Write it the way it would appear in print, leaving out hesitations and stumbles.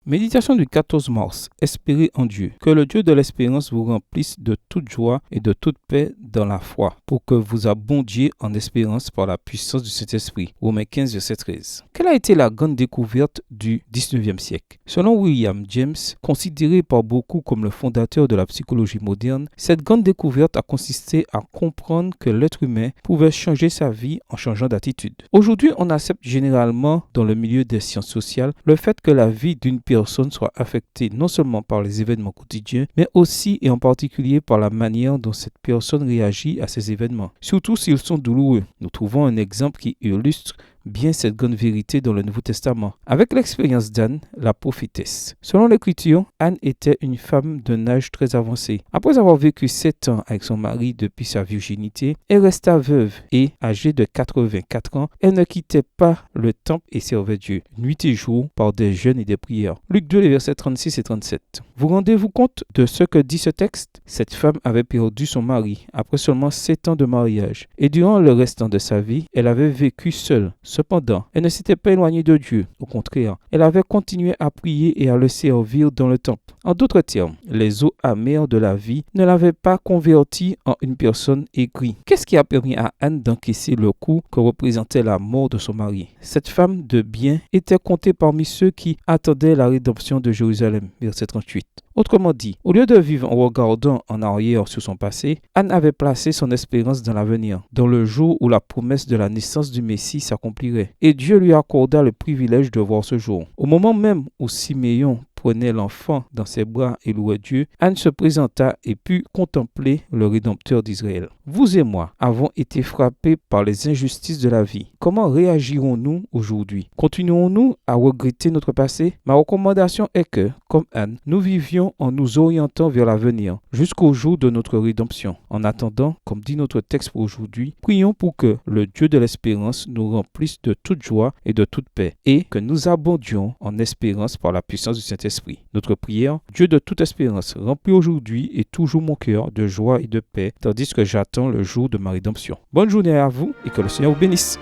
Méditation du 14 mars. Espérez en Dieu. Que le Dieu de l'espérance vous remplisse de toute joie et de toute paix dans la foi, pour que vous abondiez en espérance par la puissance du Saint-Esprit. Romains 15, verset 13. Quelle a été la grande découverte du 19e siècle? Selon William James, considéré par beaucoup comme le fondateur de la psychologie moderne, cette grande découverte a consisté à comprendre que l'être humain pouvait changer sa vie en changeant d'attitude. Aujourd'hui, on accepte généralement dans le milieu des sciences sociales le fait que la vie d'une personne soit affectée non seulement par les événements quotidiens, mais aussi et en particulier par la manière dont cette personne réagit à ces événements, surtout s'ils sont douloureux. Nous trouvons un exemple qui illustre bien cette grande vérité dans le Nouveau Testament, avec l'expérience d'Anne, la prophétesse. Selon l'Écriture, Anne était une femme d'un âge très avancé. Après avoir vécu 7 ans avec son mari depuis sa virginité, elle resta veuve et, âgée de 84 ans, elle ne quittait pas le temple et servait Dieu, nuit et jour, par des jeûnes et des prières. Luc 2, les versets 36 et 37. Vous rendez-vous compte de ce que dit ce texte? Cette femme avait perdu son mari après seulement 7 ans de mariage, et durant le restant de sa vie, elle avait vécu seule. Cependant, elle ne s'était pas éloignée de Dieu. Au contraire, elle avait continué à prier et à le servir dans le temple. En d'autres termes, les eaux amères de la vie ne l'avaient pas convertie en une personne aigrie. Qu'est-ce qui a permis à Anne d'encaisser le coup que représentait la mort de son mari? Cette femme de bien était comptée parmi ceux qui attendaient la rédemption de Jérusalem, verset 38. Autrement dit, au lieu de vivre en regardant en arrière sur son passé, Anne avait placé son espérance dans l'avenir, dans le jour où la promesse de la naissance du Messie s'accomplirait. Et Dieu lui accorda le privilège de voir ce jour. Au moment même où Siméon prenait l'enfant dans ses bras et louait Dieu, Anne se présenta et put contempler le Rédempteur d'Israël. Vous et moi avons été frappés par les injustices de la vie. Comment réagirons-nous aujourd'hui? Continuons-nous à regretter notre passé? Ma recommandation est que, comme Anne, nous vivions en nous orientant vers l'avenir, jusqu'au jour de notre rédemption. En attendant, comme dit notre texte pour aujourd'hui, prions pour que le Dieu de l'espérance nous remplisse de toute joie et de toute paix, et que nous abondions en espérance par la puissance du Saint-Esprit. Notre prière: Dieu de toute espérance, remplis aujourd'hui et toujours mon cœur de joie et de paix, tandis que j'attends le jour de ma rédemption. Bonne journée à vous et que le Seigneur vous bénisse.